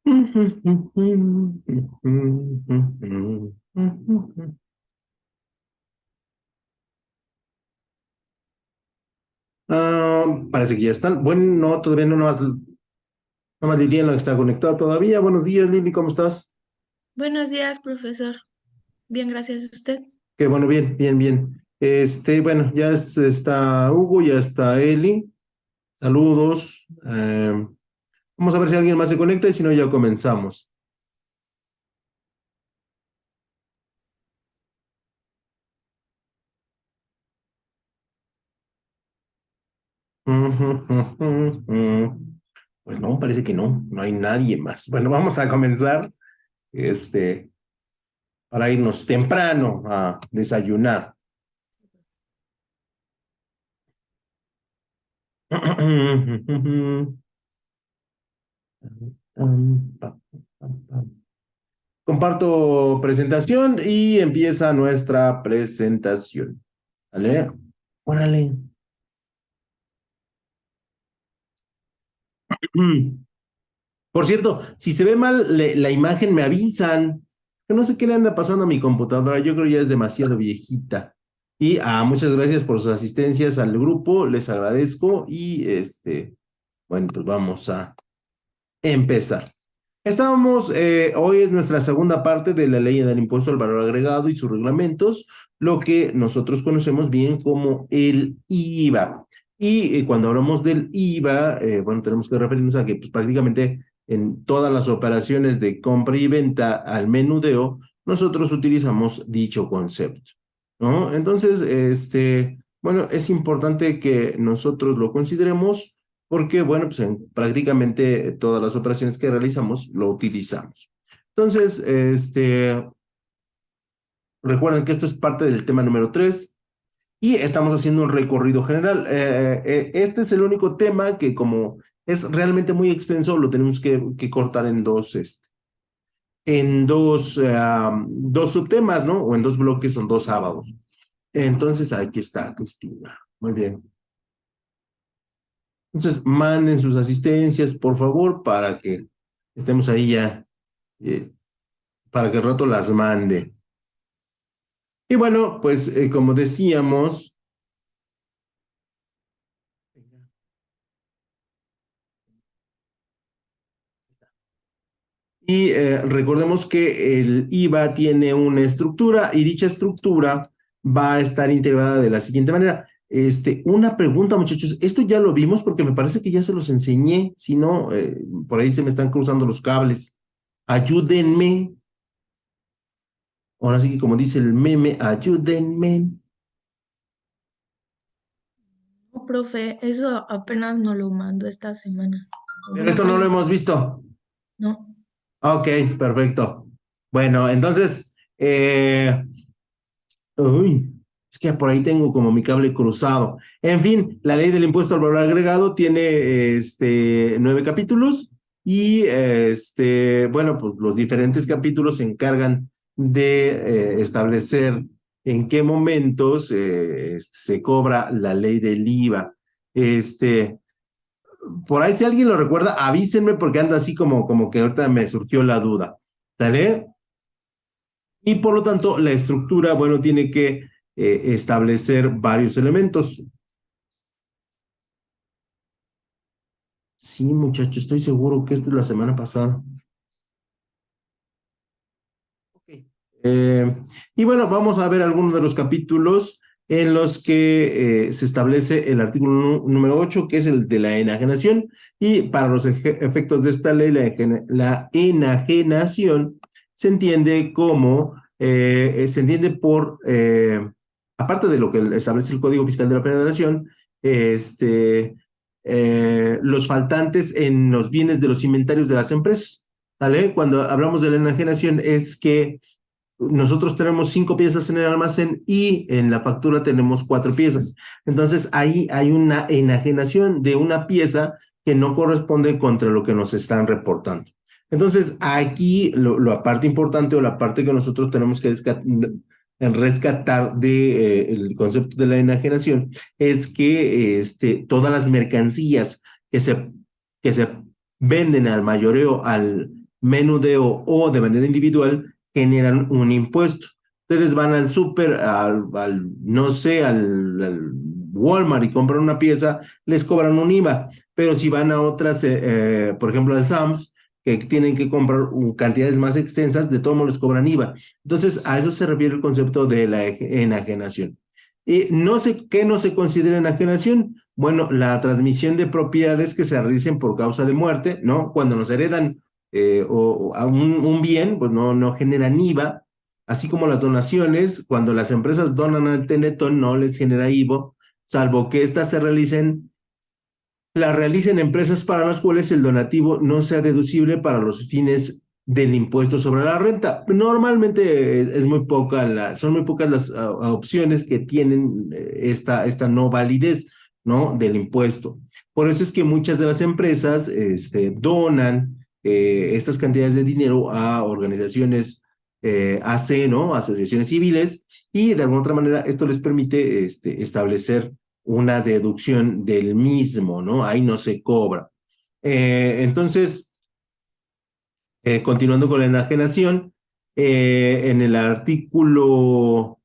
Parece que ya están. Bueno, no, todavía no, nomás Liliana no está conectada todavía. Buenos días, Lili, ¿cómo estás? Buenos días, profesor. Bien, gracias a usted. Qué bueno, bien, bien, bien. Bueno, está Hugo, ya está Eli. Saludos. Vamos a ver si alguien más se conecta y si no, ya comenzamos. Pues no, parece que no hay nadie más. Bueno, vamos a comenzar, este, para irnos temprano a desayunar. Comparto presentación y empieza nuestra presentación. ¿Vale? Órale. Por cierto, si se ve mal la imagen, me avisan. Que no sé qué le anda pasando a mi computadora. Yo creo que ya es demasiado viejita. Y muchas gracias por sus asistencias al grupo. Les agradezco. Y bueno, pues vamos a empezar. Hoy es nuestra segunda parte de la ley del impuesto al valor agregado y sus reglamentos, lo que nosotros conocemos bien como el IVA. Y cuando hablamos del IVA, bueno, tenemos que referirnos a que pues, prácticamente en todas las operaciones de compra y venta al menudeo, nosotros utilizamos dicho concepto, ¿no? Entonces, bueno, es importante que nosotros lo consideremos porque, bueno, pues en prácticamente todas las operaciones que realizamos lo utilizamos. Entonces, recuerden que esto es parte del tema número 3 y estamos haciendo un recorrido general. Este es el único tema que como es realmente muy extenso, lo tenemos que cortar en dos subtemas, ¿no? O en dos bloques, son dos sábados. Entonces, aquí está, Cristina. Muy bien. Entonces, manden sus asistencias, por favor, para que estemos ahí ya, eh, para que el rato las mande. Y bueno, pues como decíamos, y recordemos que el IVA tiene una estructura y dicha estructura va a estar integrada de la siguiente manera. Una pregunta, muchachos, esto ya lo vimos porque me parece que ya se los enseñé, si no, por ahí se me están cruzando los cables. Ayúdenme. Ahora sí que como dice el meme, ayúdenme. No, profe, eso apenas nos lo mandó esta semana. Pero esto no lo hemos visto. No, Ok, perfecto. Bueno, entonces, uy, es que por ahí tengo como mi cable cruzado. En fin, la ley del impuesto al valor agregado tiene 9 capítulos y bueno, pues los diferentes capítulos se encargan de establecer en qué momentos se cobra la ley del IVA. Este, por ahí si alguien lo recuerda, avísenme porque ando así como que ahorita me surgió la duda. ¿Sale? Y por lo tanto, la estructura, bueno, tiene que establecer varios elementos. Sí, muchachos, estoy seguro que esto es la semana pasada. Ok. Y bueno, vamos a ver algunos de los capítulos en los que se establece el artículo número 8, que es el de la enajenación. Y para los efectos de esta ley, la enajenación se entiende se entiende aparte de lo que establece el Código Fiscal de la Federación, los faltantes en los bienes de los inventarios de las empresas. ¿Vale? Cuando hablamos de la enajenación es que nosotros tenemos 5 piezas en el almacén y en la factura tenemos 4 piezas. Entonces ahí hay una enajenación de una pieza que no corresponde contra lo que nos están reportando. Entonces aquí la parte importante o la parte que nosotros tenemos que rescatar del concepto de la enajenación es que todas las mercancías que se venden al mayoreo menudeo o de manera individual, generan un impuesto. Ustedes van al súper, no sé, al Walmart y compran una pieza, les cobran un IVA, pero si van a otras, por ejemplo, al Sam's, que tienen que comprar cantidades más extensas, de todos modos les cobran IVA. Entonces, a eso se refiere el concepto de la enajenación. No sé qué no se considera enajenación. Bueno, la transmisión de propiedades que se realicen por causa de muerte, ¿no? Cuando nos heredan o a un bien, pues no generan IVA, así como las donaciones, cuando las empresas donan al Teletón, no les genera IVA, salvo que éstas la realicen empresas para las cuales el donativo no sea deducible para los fines del impuesto sobre la renta. Normalmente es muy poca son muy pocas las opciones que tienen esta no validez, ¿no? Del impuesto. Por eso es que muchas de las empresas donan estas cantidades de dinero a organizaciones AC, ¿no? Asociaciones civiles, y de alguna otra manera esto les permite establecer una deducción del mismo, ¿no? Ahí no se cobra. Entonces, continuando con la enajenación, en el artículo,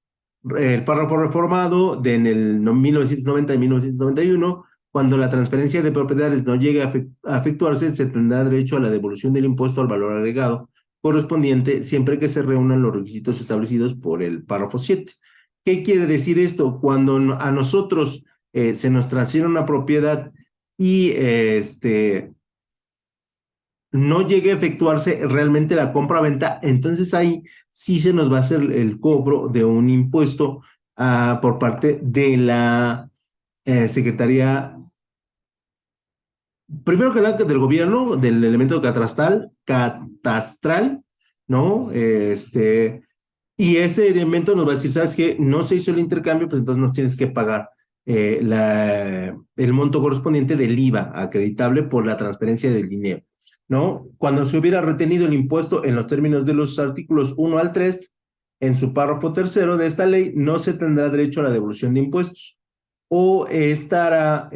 el párrafo reformado en el 1990 y 1991, cuando la transferencia de propiedades no llegue a efectuarse, se tendrá derecho a la devolución del impuesto al valor agregado correspondiente siempre que se reúnan los requisitos establecidos por el párrafo 7. ¿Qué quiere decir esto? Cuando a nosotros se nos transfiere una propiedad y no llegue a efectuarse realmente la compra-venta, entonces ahí sí se nos va a hacer el cobro de un impuesto por parte de la Secretaría, primero que nada del gobierno, del elemento catastral, ¿no? Y ese elemento nos va a decir, ¿sabes qué? No se hizo el intercambio, pues entonces nos tienes que pagar el monto correspondiente del IVA acreditable por la transferencia del dinero, ¿no? Cuando se hubiera retenido el impuesto en los términos de los artículos 1 al 3, en su párrafo tercero de esta ley, no se tendrá derecho a la devolución de impuestos. O estará,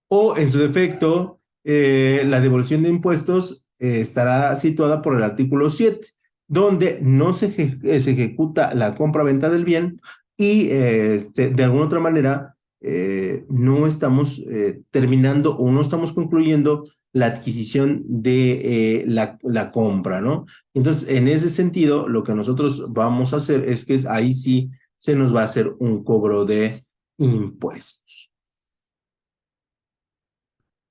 o en su defecto, la devolución de impuestos estará situada por el artículo 7, donde no se ejecuta la compra-venta del bien y de alguna otra manera no estamos terminando o no estamos concluyendo la adquisición de la compra, ¿no? Entonces, en ese sentido, lo que nosotros vamos a hacer es que ahí sí se nos va a hacer un cobro de impuestos.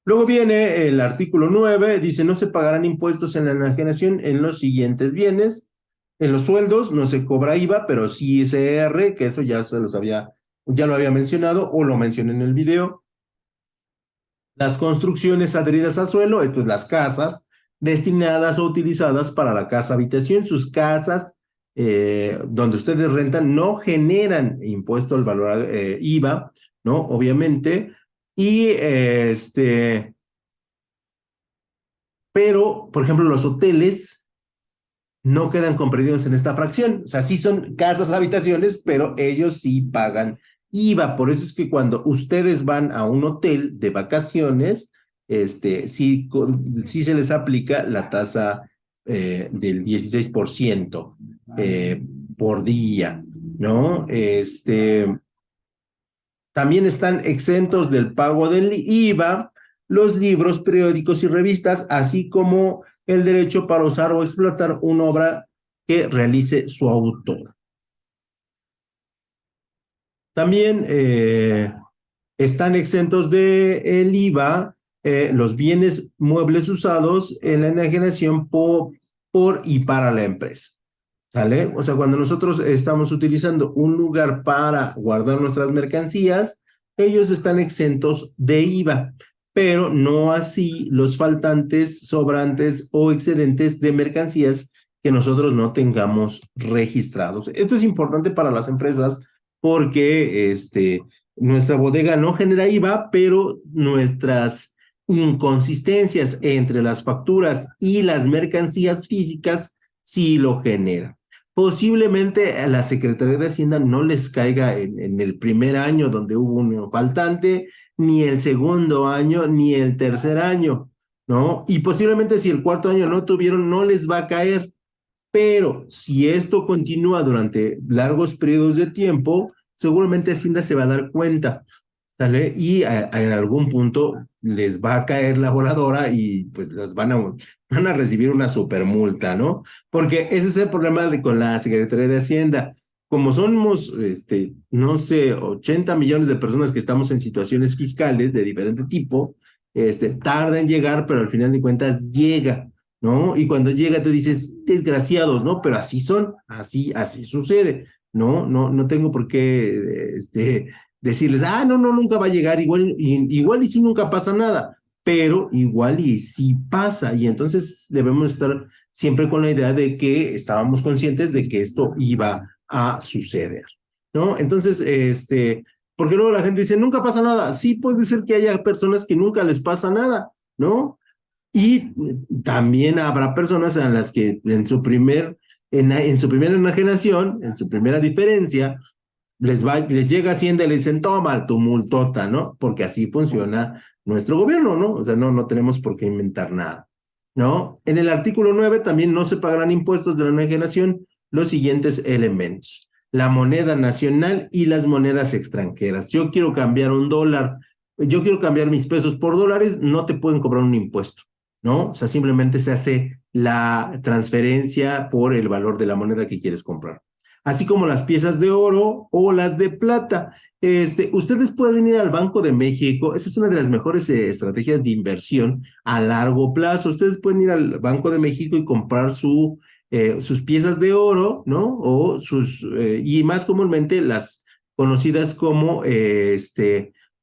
Luego viene el artículo 9, dice, no se pagarán impuestos en la enajenación en los siguientes bienes. En los sueldos no se cobra IVA, pero sí ISR, que eso ya lo había mencionado o lo mencioné en el video. Las construcciones adheridas al suelo, esto es las casas, destinadas o utilizadas para la casa habitación. Sus casas donde ustedes rentan no generan impuesto al valor IVA, ¿no? Obviamente. Y pero, por ejemplo, los hoteles no quedan comprendidos en esta fracción. O sea, sí son casas, habitaciones, pero ellos sí pagan IVA. Por eso es que cuando ustedes van a un hotel de vacaciones, sí se les aplica la tasa del 16% por día, ¿no? También están exentos del pago del IVA los libros, periódicos y revistas, así como el derecho para usar o explotar una obra que realice su autor. También están exentos del IVA los bienes muebles usados en la enajenación por y para la empresa. ¿Sale? O sea, cuando nosotros estamos utilizando un lugar para guardar nuestras mercancías, ellos están exentos de IVA, pero no así los faltantes, sobrantes o excedentes de mercancías que nosotros no tengamos registrados. Esto es importante para las empresas porque nuestra bodega no genera IVA, pero nuestras inconsistencias entre las facturas y las mercancías físicas sí lo generan. Posiblemente a la Secretaría de Hacienda no les caiga en el primer año donde hubo un faltante, ni el segundo año, ni el tercer año, ¿no? Y posiblemente si el cuarto año no tuvieron, no les va a caer. Pero si esto continúa durante largos periodos de tiempo, seguramente Hacienda se va a dar cuenta, ¿sale? Y en algún punto les va a caer la voladora y pues van a recibir una super multa, ¿no? Porque ese es el problema con la Secretaría de Hacienda. Como somos, no sé, 80 millones de personas que estamos en situaciones fiscales de diferente tipo, tarda en llegar, pero al final de cuentas llega. ¿No? Y cuando llega tú dices, desgraciados, ¿no? Pero así son, así sucede, ¿no? No tengo por qué, decirles, no, nunca va a llegar, igual y sí nunca pasa nada, pero igual y sí pasa, y entonces debemos estar siempre con la idea de que estábamos conscientes de que esto iba a suceder, ¿no? Entonces, porque luego la gente dice, nunca pasa nada, sí puede ser que haya personas que nunca les pasa nada, ¿no? Y también habrá personas a las que en su primera enajenación, en su primera diferencia, les llega Hacienda y le dicen, toma tu multota, ¿no? Porque así funciona nuestro gobierno, ¿no? O sea, no tenemos por qué inventar nada, ¿no? En el artículo 9 también no se pagarán impuestos de la enajenación los siguientes elementos: la moneda nacional y las monedas extranjeras. Yo quiero cambiar un dólar, yo quiero cambiar mis pesos por dólares, no te pueden cobrar un impuesto, ¿no? O sea, simplemente se hace la transferencia por el valor de la moneda que quieres comprar, así como las piezas de oro o las de plata. Ustedes pueden ir al Banco de México, esa es una de las mejores estrategias de inversión a largo plazo. Ustedes pueden ir al Banco de México y comprar sus piezas de oro, ¿no? Y más comúnmente las conocidas como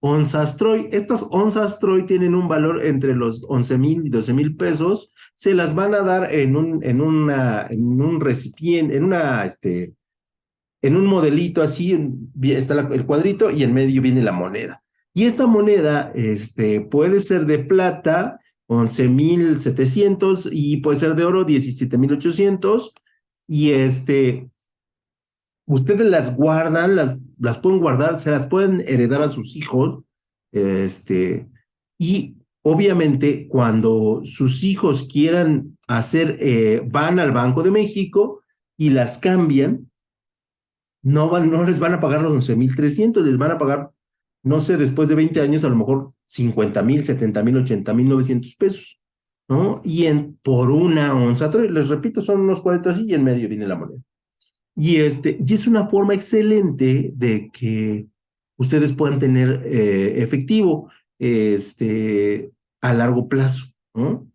onzas Troy. Estas onzas Troy tienen un valor entre los 11,000 y 12,000 pesos. Se las van a dar en un recipiente, en un modelito así, está el cuadrito y en medio viene la moneda. Y esta moneda puede ser de plata, 11,700, y puede ser de oro, 17,800. Y ustedes las guardan, las pueden guardar, se las pueden heredar a sus hijos. Y obviamente cuando sus hijos quieran van al Banco de México y las cambian, no les van a pagar los 11,300, les van a pagar, no sé, después de 20 años, a lo mejor 50,000, 70,000, 80,900 pesos, ¿no? Por una onza, les repito, son unos cuadritos así y en medio viene la moneda. Y es una forma excelente de que ustedes puedan tener efectivo a largo plazo, ¿no?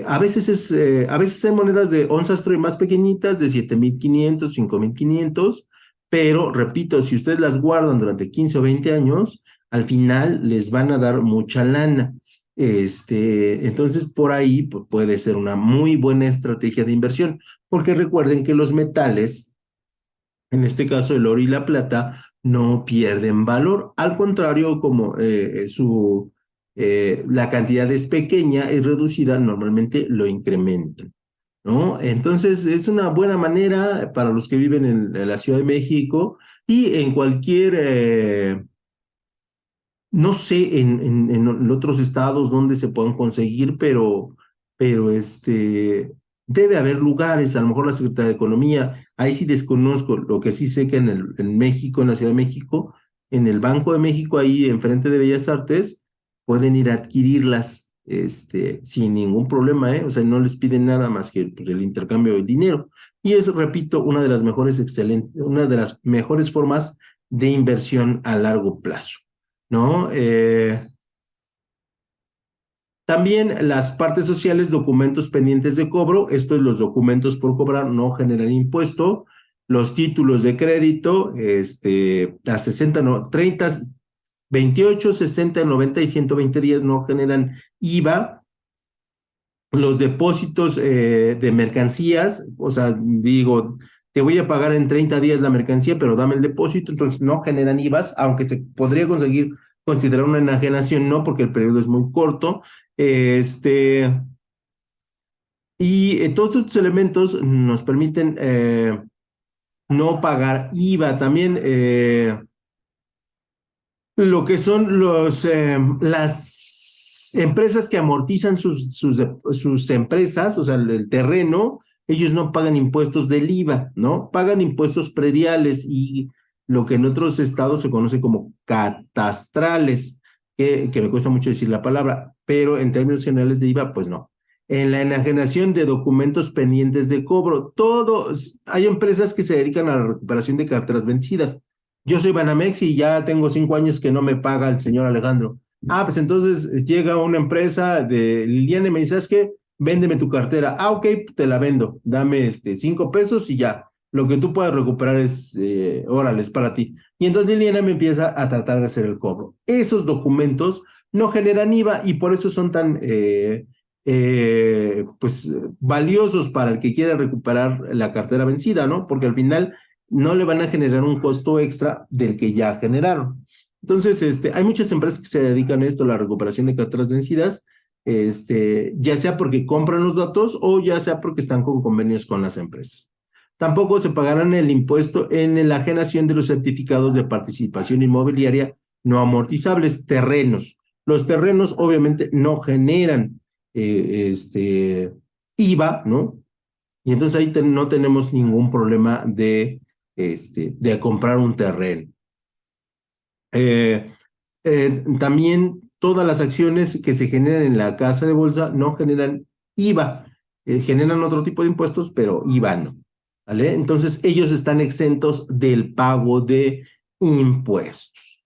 A veces hay monedas de onzas Troy más pequeñitas, de 7,500, 5,500, pero repito, si ustedes las guardan durante 15 o 20 años, al final les van a dar mucha lana. Entonces, por ahí puede ser una muy buena estrategia de inversión, porque recuerden que los metales, en este caso el oro y la plata, no pierden valor. Al contrario, como la cantidad es pequeña y reducida, normalmente lo incrementan, ¿no? Entonces es una buena manera para los que viven en la Ciudad de México y en cualquier, no sé, en otros estados donde se puedan conseguir, pero debe haber lugares, a lo mejor la Secretaría de Economía, ahí sí desconozco. Lo que sí sé que en México, en la Ciudad de México, en el Banco de México, ahí enfrente de Bellas Artes, pueden ir a adquirirlas, sin ningún problema, ¿eh? O sea, no les piden nada más que pues, el intercambio de dinero. Y es, repito, una de las mejores formas de inversión a largo plazo, ¿no? También las partes sociales, documentos pendientes de cobro, esto es los documentos por cobrar, no generan impuesto. Los títulos de crédito, a 60, no, 30, 28, 60, 90 y 120 días no generan IVA. Los depósitos de mercancías, o sea, digo, te voy a pagar en 30 días la mercancía, pero dame el depósito, entonces no generan IVAs, aunque se podría considerar una enajenación, no, porque el periodo es muy corto. Todos estos elementos nos permiten no pagar IVA. También lo que son empresas que amortizan sus empresas, o sea, el terreno, ellos no pagan impuestos del IVA, ¿no? Pagan impuestos prediales y lo que en otros estados se conoce como catastrales, que me cuesta mucho decir la palabra, pero en términos generales de IVA, pues no. En la enajenación de documentos pendientes de cobro, hay empresas que se dedican a la recuperación de carteras vencidas. Yo soy Banamex y ya tengo 5 años que no me paga el señor Alejandro. Ah, pues entonces llega una empresa de Liliana y me dice, ¿sabes qué? Véndeme tu cartera. Ah, ok, te la vendo. Dame 5 pesos y ya. Lo que tú puedas recuperar es, órale, es para ti. Y entonces Liliana me empieza a tratar de hacer el cobro. Esos documentos no generan IVA y por eso son tan, pues, valiosos para el que quiera recuperar la cartera vencida, ¿no? Porque al final no le van a generar un costo extra del que ya generaron. Entonces, hay muchas empresas que se dedican a esto, a la recuperación de carteras vencidas, ya sea porque compran los datos o ya sea porque están con convenios con las empresas. Tampoco se pagarán el impuesto en la enajenación de los certificados de participación inmobiliaria no amortizables, terrenos. Los terrenos obviamente no generan IVA, ¿no? Y entonces ahí no tenemos ningún problema de comprar un terreno. También todas las acciones que se generan en la casa de bolsa no generan IVA, generan otro tipo de impuestos, pero IVA no. ¿Vale? Entonces ellos están exentos del pago de impuestos.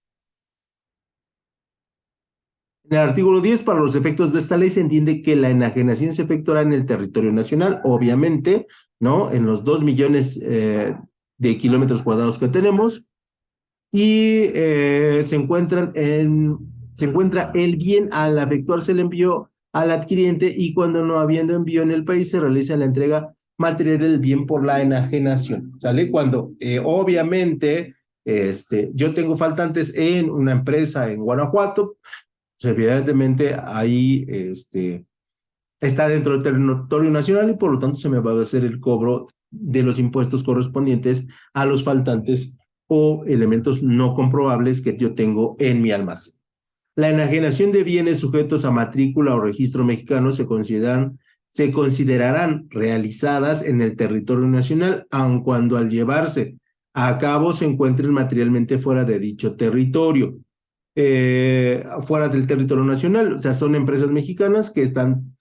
En el artículo 10, para los efectos de esta ley, se entiende que la enajenación se efectuará en el territorio nacional, obviamente, ¿no? En los 2 millones de kilómetros cuadrados que tenemos, y se encuentra el bien al efectuarse el envío al adquiriente y cuando no habiendo envío en el país se realiza la entrega material del bien por la enajenación, ¿sale? Cuando obviamente yo tengo faltantes en una empresa en Guanajuato, pues evidentemente ahí está dentro del territorio nacional y por lo tanto se me va a hacer el cobro de los impuestos correspondientes a los faltantes o elementos no comprobables que yo tengo en mi almacén. La enajenación de bienes sujetos a matrícula o registro mexicano se considerarán realizadas en el territorio nacional, aun cuando al llevarse a cabo se encuentren materialmente fuera de dicho territorio, fuera del territorio nacional. O sea, son empresas mexicanas que están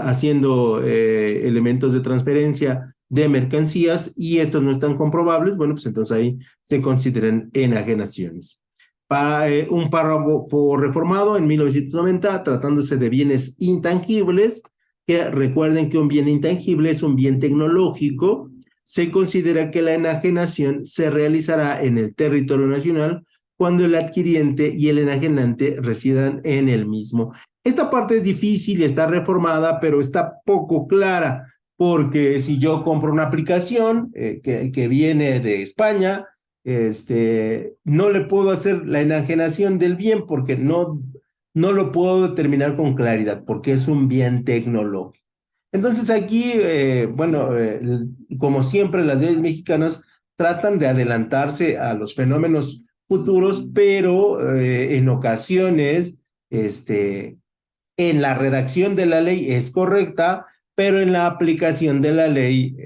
haciendo elementos de transferencia de mercancías y estas no están comprobables, bueno, pues entonces ahí se consideran enajenaciones. Para un párrafo reformado en 1990, tratándose de bienes intangibles, que recuerden que un bien intangible es un bien tecnológico, se considera que la enajenación se realizará en el territorio nacional cuando el adquiriente y el enajenante residan en el mismo. Esta parte es difícil y está reformada, pero está poco clara, porque si yo compro una aplicación que viene de España, no le puedo hacer la enajenación del bien porque no lo puedo determinar con claridad, porque es un bien tecnológico. Entonces aquí, bueno, como siempre, las leyes mexicanas tratan de adelantarse a los fenómenos futuros, pero en ocasiones, en la redacción de la ley es correcta, pero en la aplicación de la ley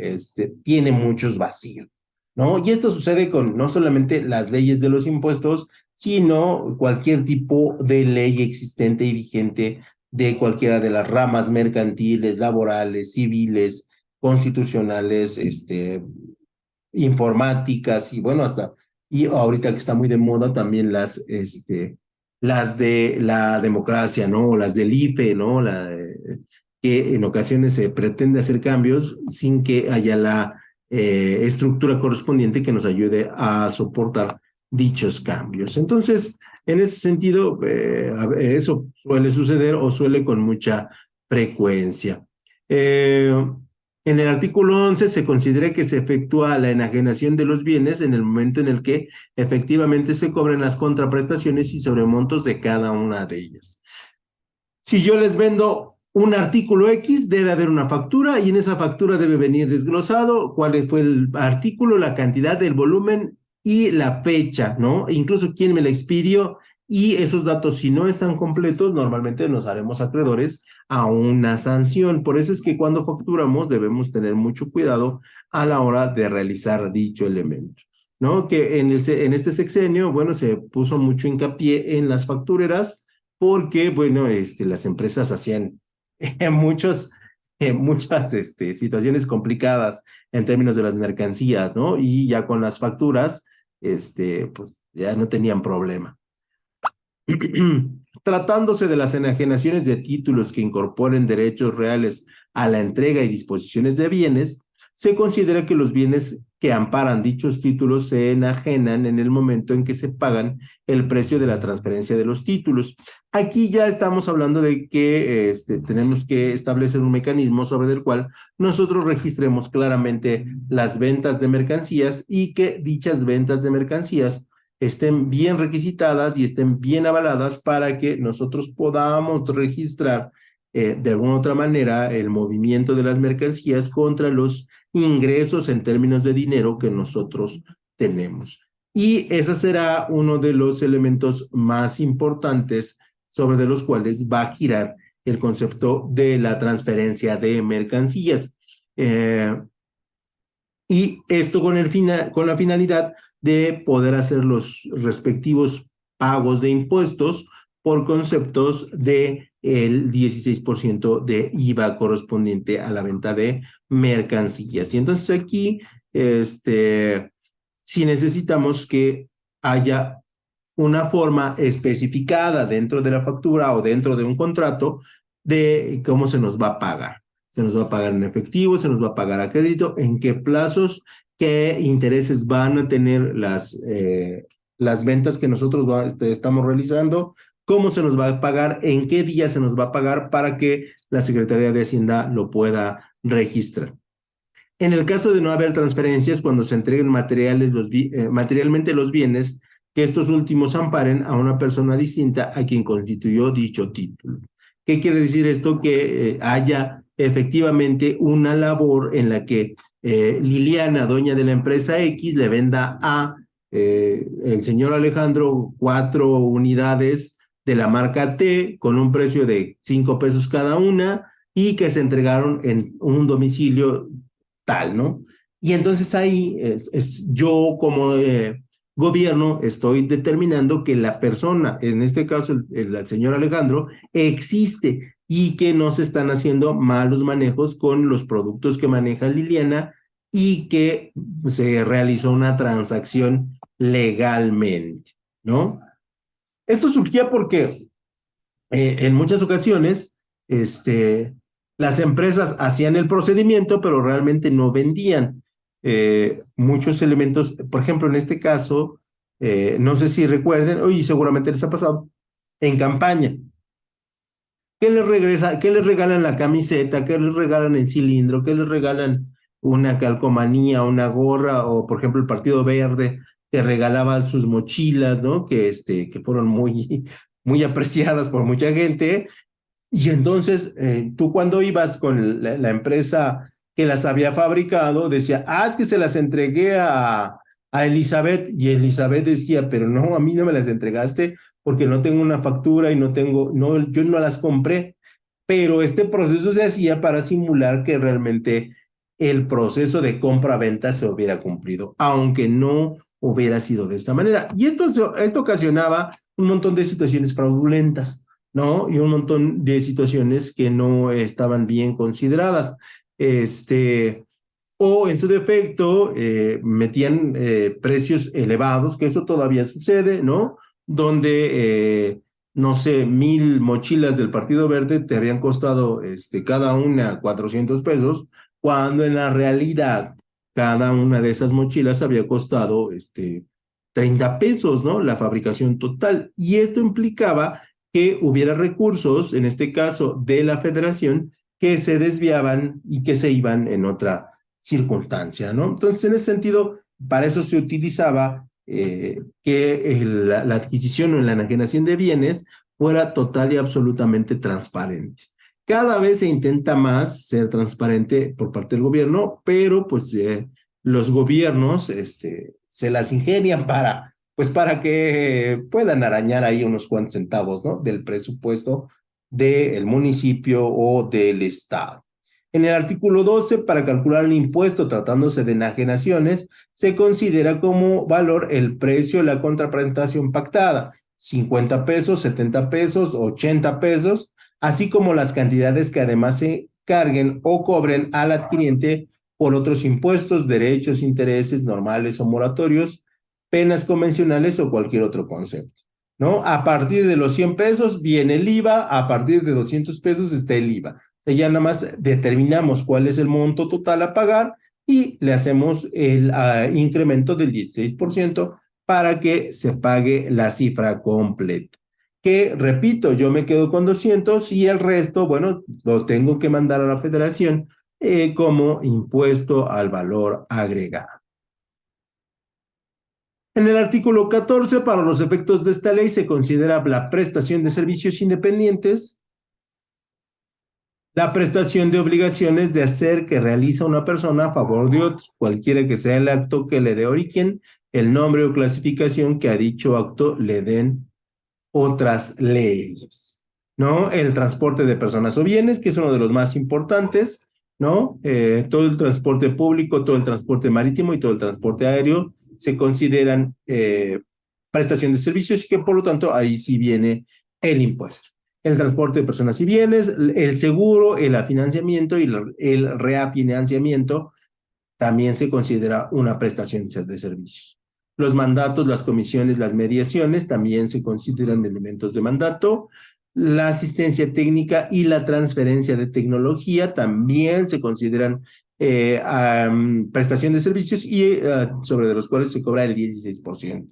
tiene muchos vacíos, ¿no? Y esto sucede con no solamente las leyes de los impuestos, sino cualquier tipo de ley existente y vigente de cualquiera de las ramas mercantiles, laborales, civiles, constitucionales, informáticas y bueno, y ahorita que está muy de moda también las de la democracia, ¿no? O las del IFE, ¿no? Que en ocasiones se pretende hacer cambios sin que haya la estructura correspondiente que nos ayude a soportar dichos cambios. Entonces, en ese sentido, eso suele suceder o suele con mucha frecuencia. En el artículo 11 se considera que se efectúa la enajenación de los bienes en el momento en el que efectivamente se cobren las contraprestaciones y sobremontos de cada una de ellas. Si yo les vendo un artículo X, debe haber una factura y en esa factura debe venir desglosado cuál fue el artículo, la cantidad, el volumen y la fecha, ¿no? E incluso quién me la expidió y esos datos, si no están completos, normalmente nos haremos acreedores a una sanción. Por eso es que cuando facturamos debemos tener mucho cuidado a la hora de realizar dicho elemento, ¿no? Que en este sexenio, bueno, se puso mucho hincapié en las factureras porque, bueno, las empresas hacían muchos, muchas situaciones complicadas en términos de las mercancías, ¿no? Y ya con las facturas, pues ya no tenían problema. Tratándose de las enajenaciones de títulos que incorporen derechos reales a la entrega y disposiciones de bienes, se considera que los bienes que amparan dichos títulos se enajenan en el momento en que se pagan el precio de la transferencia de los títulos. Aquí ya estamos hablando de que tenemos que establecer un mecanismo sobre el cual nosotros registremos claramente las ventas de mercancías y que dichas ventas de mercancías estén bien requisitadas y estén bien avaladas para que nosotros podamos registrar de alguna otra manera el movimiento de las mercancías contra los ingresos en términos de dinero que nosotros tenemos. Y ese será uno de los elementos más importantes sobre los cuales va a girar el concepto de la transferencia de mercancías. Y esto con la finalidad de poder hacer los respectivos pagos de impuestos por conceptos de el 16% de IVA correspondiente a la venta de mercancías. Y entonces aquí, si necesitamos que haya una forma especificada dentro de la factura o dentro de un contrato de cómo se nos va a pagar. Se nos va a pagar en efectivo, se nos va a pagar a crédito, en qué plazos, qué intereses van a tener las ventas que nosotros estamos realizando, cómo se nos va a pagar, en qué día se nos va a pagar para que la Secretaría de Hacienda lo pueda registrar. En el caso de no haber transferencias, cuando se entreguen materialmente los bienes, que estos últimos amparen a una persona distinta a quien constituyó dicho título. ¿Qué quiere decir esto? Que haya efectivamente una labor en la que Liliana, dueña de la empresa X, le venda a el señor Alejandro 4 unidades de la marca T con un precio de 5 pesos cada una y que se entregaron en un domicilio tal, ¿no? Y entonces ahí yo como gobierno estoy determinando que la persona, en este caso el señor Alejandro, existe y que no se están haciendo malos manejos con los productos que maneja Liliana y que se realizó una transacción legalmente, ¿no? Esto surgía porque en muchas ocasiones, las empresas hacían el procedimiento, pero realmente no vendían muchos elementos. Por ejemplo, en este caso, no sé si recuerden, y seguramente les ha pasado, en campaña. ¿Qué les regalan la camiseta? ¿Qué les regalan el cilindro? ¿Qué les regalan una calcomanía, una gorra? O, por ejemplo, el Partido Verde que regalaba sus mochilas, ¿no? Que fueron muy apreciadas por mucha gente. Y entonces, tú cuando ibas con la empresa que las había fabricado, decía, es que se las entregué a Elizabeth, y Elizabeth decía, pero no, a mí no me las entregaste porque no tengo una factura y yo no las compré. Pero este proceso se hacía para simular que realmente el proceso de compra-venta se hubiera cumplido, aunque no hubiera sido de esta manera. Y esto ocasionaba un montón de situaciones fraudulentas, ¿no? Y un montón de situaciones que no estaban bien consideradas. O en su defecto, metían precios elevados, que eso todavía sucede, ¿no? Donde, no sé, 1,000 mochilas del Partido Verde te habían costado cada una 400 pesos, cuando en la realidad cada una de esas mochilas había costado 30 pesos, ¿no? La fabricación total. Y esto implicaba que hubiera recursos, en este caso de la federación, que se desviaban y que se iban en otra circunstancia, ¿no? Entonces, en ese sentido, para eso se utilizaba que la adquisición o la enajenación de bienes fuera total y absolutamente transparente. Cada vez se intenta más ser transparente por parte del gobierno, pero pues los gobiernos se las ingenian para pues para que puedan arañar ahí unos cuantos centavos, ¿no? Del presupuesto del municipio o del estado. En el artículo 12, para calcular el impuesto tratándose de enajenaciones, se considera como valor el precio de la contraprestación pactada, 50 pesos, 70 pesos, 80 pesos, así como las cantidades que además se carguen o cobren al adquiriente por otros impuestos, derechos, intereses normales o moratorios, penas convencionales o cualquier otro concepto, ¿no? A partir de los 100 pesos viene el IVA, a partir de 200 pesos está el IVA. O sea, ya nada más determinamos cuál es el monto total a pagar y le hacemos el incremento del 16% para que se pague la cifra completa. Que, repito, yo me quedo con 200 y el resto, bueno, lo tengo que mandar a la federación como impuesto al valor agregado. En el artículo 14, para los efectos de esta ley, se considera la prestación de servicios independientes, la prestación de obligaciones de hacer que realiza una persona a favor de otro, cualquiera que sea el acto que le dé origen, el nombre o clasificación que a dicho acto le den otras leyes, ¿no? El transporte de personas o bienes, que es uno de los más importantes, ¿no? Todo el transporte público, todo el transporte marítimo y todo el transporte aéreo se consideran prestación de servicios y que por lo tanto ahí sí viene el impuesto. El transporte de personas y bienes, el seguro, el afinanciamiento y el reafinanciamiento también se considera una prestación de servicios. Los mandatos, las comisiones, las mediaciones también se consideran elementos de mandato. La asistencia técnica y la transferencia de tecnología también se consideran prestación de servicios y sobre de los cuales se cobra el 16%.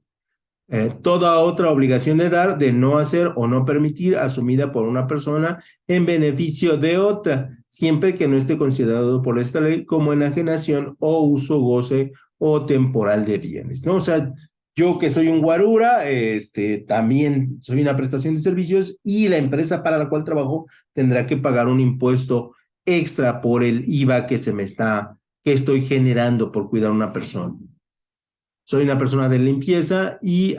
Toda otra obligación de dar, de no hacer o no permitir, asumida por una persona en beneficio de otra, siempre que no esté considerado por esta ley como enajenación o uso, goce o temporal de bienes, ¿no? O sea, yo que soy un guarura, también soy una prestación de servicios y la empresa para la cual trabajo tendrá que pagar un impuesto extra por el IVA que estoy generando por cuidar a una persona. Soy una persona de limpieza y,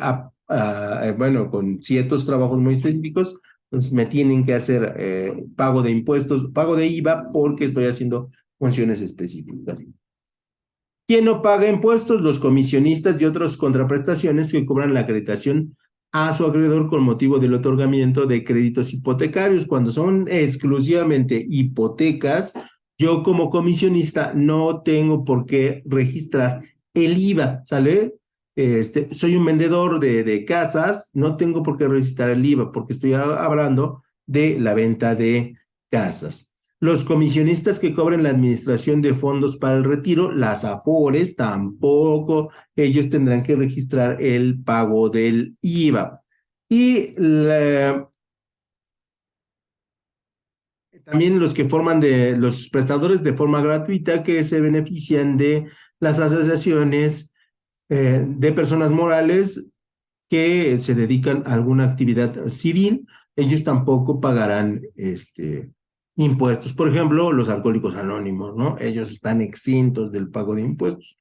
bueno, con ciertos trabajos muy específicos, pues me tienen que hacer pago de impuestos, pago de IVA porque estoy haciendo funciones específicas. ¿Quién no paga impuestos? Los comisionistas y otras contraprestaciones que cobran la acreditación a su acreedor con motivo del otorgamiento de créditos hipotecarios. Cuando son exclusivamente hipotecas, yo como comisionista no tengo por qué registrar el IVA, ¿sale? Soy un vendedor de casas, no tengo por qué registrar el IVA porque estoy hablando de la venta de casas. Los comisionistas que cobren la administración de fondos para el retiro, las AFORES, tampoco ellos tendrán que registrar el pago del IVA. Y también los que forman de los prestadores de forma gratuita que se benefician de las asociaciones de personas morales que se dedican a alguna actividad civil, ellos tampoco pagarán impuestos. Por ejemplo, los alcohólicos anónimos, ¿no? Ellos están exentos del pago de impuestos,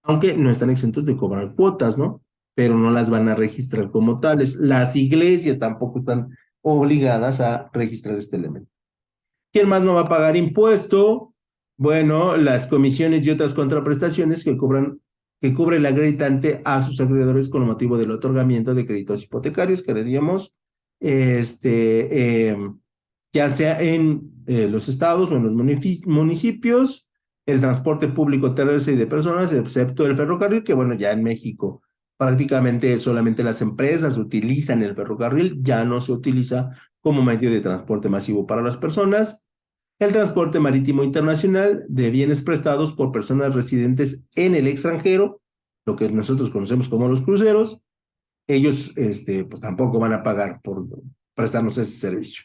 aunque no están exentos de cobrar cuotas, ¿no? Pero no las van a registrar como tales. Las iglesias tampoco están obligadas a registrar este elemento. ¿Quién más no va a pagar impuesto? Bueno, las comisiones y otras contraprestaciones que cubre el acreditante a sus acreedores con motivo del otorgamiento de créditos hipotecarios que decíamos, ya sea en los estados o en los municipios, el transporte público terrestre y de personas, excepto el ferrocarril, que bueno, ya en México prácticamente solamente las empresas utilizan el ferrocarril, ya no se utiliza como medio de transporte masivo para las personas. El transporte marítimo internacional de bienes prestados por personas residentes en el extranjero, lo que nosotros conocemos como los cruceros, ellos pues tampoco van a pagar por prestarnos ese servicio.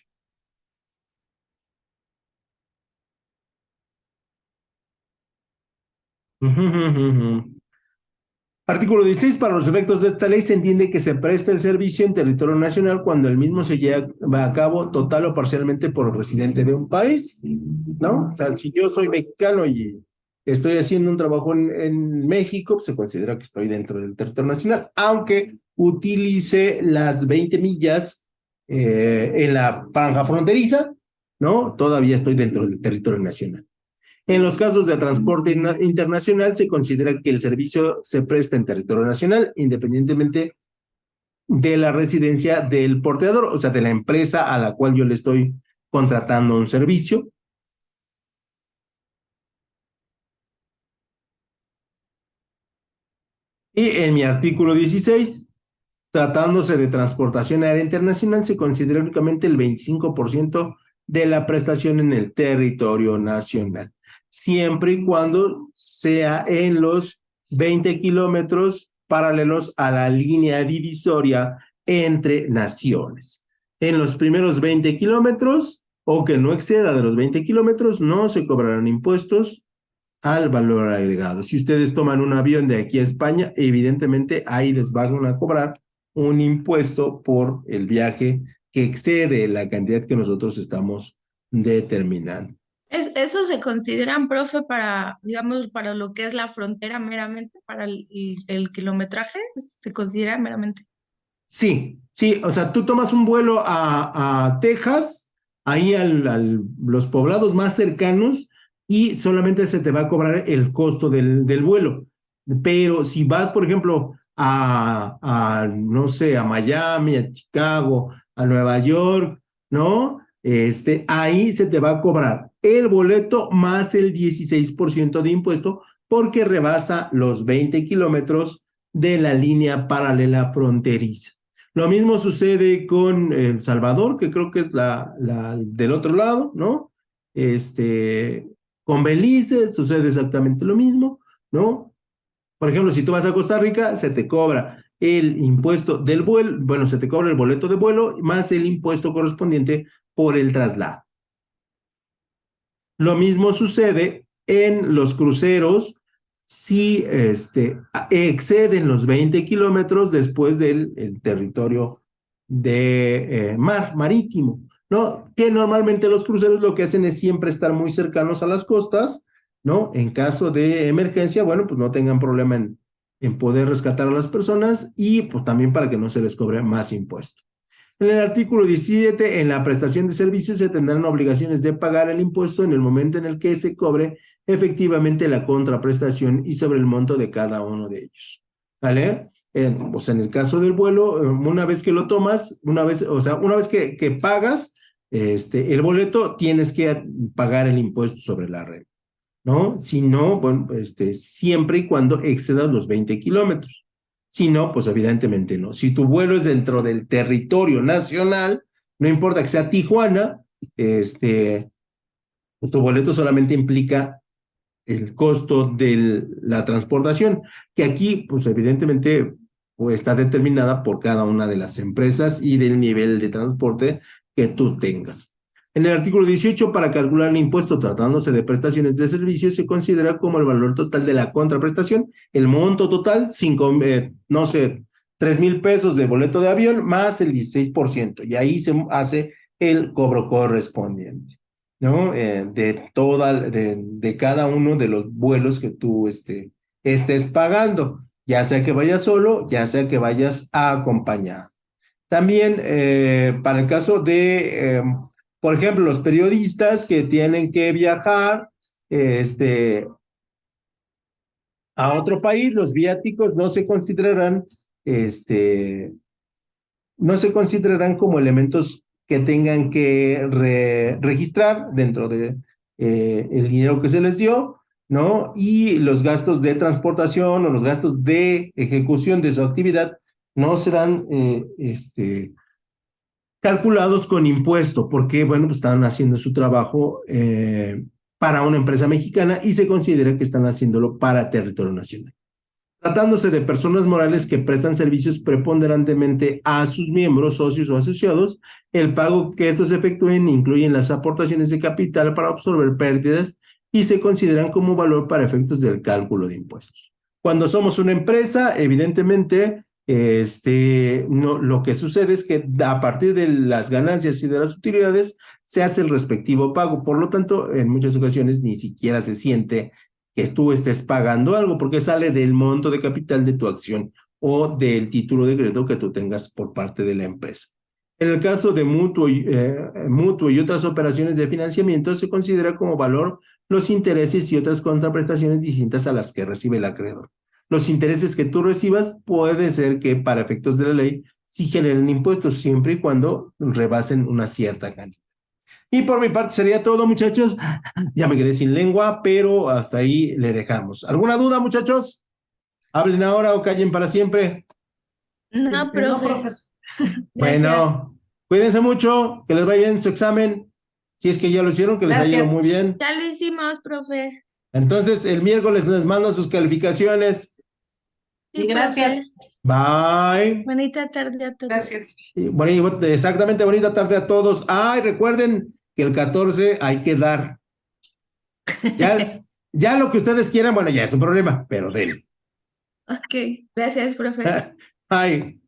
Artículo 16. Para los efectos de esta ley se entiende que se presta el servicio en territorio nacional cuando el mismo se lleva a cabo total o parcialmente por residente de un país, ¿no? O sea, si yo soy mexicano y estoy haciendo un trabajo en México, pues se considera que estoy dentro del territorio nacional, aunque utilice las 20 millas en la franja fronteriza, ¿no? Todavía estoy dentro del territorio nacional. En los casos de transporte internacional, se considera que el servicio se presta en territorio nacional, independientemente de la residencia del porteador, o sea, de la empresa a la cual yo le estoy contratando un servicio. Y en mi artículo 16, tratándose de transportación aérea internacional, se considera únicamente el 25% de la prestación en el territorio nacional, siempre y cuando sea en los 20 kilómetros paralelos a la línea divisoria entre naciones. En los primeros 20 kilómetros, o que no exceda de los 20 kilómetros, no se cobrarán impuestos al valor agregado. Si ustedes toman un avión de aquí a España, evidentemente ahí les van a cobrar un impuesto por el viaje que excede la cantidad que nosotros estamos determinando. ¿Eso se consideran, profe, para, digamos, para lo que es la frontera meramente, para el kilometraje? ¿Se considera meramente? Sí, sí, o sea, tú tomas un vuelo a Texas, ahí los poblados más cercanos, y solamente se te va a cobrar el costo del vuelo. Pero si vas, por ejemplo, no sé, a Miami, a Chicago, a Nueva York, ¿no? Ahí se te va a cobrar el boleto más el 16% de impuesto porque rebasa los 20 kilómetros de la línea paralela fronteriza. Lo mismo sucede con El Salvador, que creo que es la del otro lado, ¿no? Con Belice sucede exactamente lo mismo, ¿no? Por ejemplo, si tú vas a Costa Rica, se te cobra el impuesto del vuelo, bueno, se te cobra el boleto de vuelo más el impuesto correspondiente por el traslado. Lo mismo sucede en los cruceros si exceden los 20 kilómetros después del territorio de marítimo, ¿no? Que normalmente los cruceros lo que hacen es siempre estar muy cercanos a las costas, ¿no? En caso de emergencia, bueno, pues no tengan problema en poder rescatar a las personas y pues también para que no se les cobre más impuestos. En el artículo 17, en la prestación de servicios se tendrán obligaciones de pagar el impuesto en el momento en el que se cobre efectivamente la contraprestación y sobre el monto de cada uno de ellos. ¿Vale? Pues en el caso del vuelo, una vez que lo tomas, una vez que pagas el boleto, tienes que pagar el impuesto sobre la red, ¿no? Si no, bueno, siempre y cuando excedas los 20 kilómetros. Si no, pues evidentemente no. Si tu vuelo es dentro del territorio nacional, no importa que sea Tijuana, pues tu boleto solamente implica el costo de la transportación, que aquí, pues evidentemente, pues, está determinada por cada una de las empresas y del nivel de transporte que tú tengas. En el artículo 18, para calcular el impuesto tratándose de prestaciones de servicios, se considera como el valor total de la contraprestación, el monto total, no sé, 3,000 pesos de boleto de avión más el 16%, y ahí se hace el cobro correspondiente, ¿no? De cada uno de los vuelos que tú estés pagando, ya sea que vayas solo, ya sea que vayas acompañado. También para el caso de, por ejemplo, los periodistas que tienen que viajar a otro país, los viáticos no se considerarán como elementos que tengan que registrar dentro de el dinero que se les dio, ¿no? Y los gastos de transportación o los gastos de ejecución de su actividad no serán calculados con impuesto, porque, bueno, pues están haciendo su trabajo para una empresa mexicana y se considera que están haciéndolo para territorio nacional. Tratándose de personas morales que prestan servicios preponderantemente a sus miembros, socios o asociados, el pago que estos efectúen incluyen las aportaciones de capital para absorber pérdidas y se consideran como valor para efectos del cálculo de impuestos. Cuando somos una empresa, evidentemente, lo que sucede es que a partir de las ganancias y de las utilidades se hace el respectivo pago. Por lo tanto, en muchas ocasiones ni siquiera se siente que tú estés pagando algo, porque sale del monto de capital de tu acción o del título de crédito que tú tengas por parte de la empresa. En el caso de mutuo y otras operaciones de financiamiento, se considera como valor los intereses y otras contraprestaciones distintas a las que recibe el acreedor. Los intereses que tú recibas puede ser que para efectos de la ley sí generen impuestos siempre y cuando rebasen una cierta cantidad. Y por mi parte sería todo, muchachos. Ya me quedé sin lengua, pero hasta ahí le dejamos. ¿Alguna duda, muchachos? Hablen ahora o callen para siempre. No, No, profe, profes. gracias. Bueno, cuídense mucho, que les vaya bien su examen. Si es que ya lo hicieron, que les haya ido Gracias. muy bien. Ya lo hicimos, profe. Entonces, el miércoles les mando sus calificaciones. Sí, Y gracias. profe. Bye. Bonita tarde a todos. Gracias. Y exactamente, bonita tarde a todos. Ay, recuerden que el 14 hay que dar. Ya lo que ustedes quieran, bueno, ya es un problema, pero den. Ok, gracias, profe. Bye.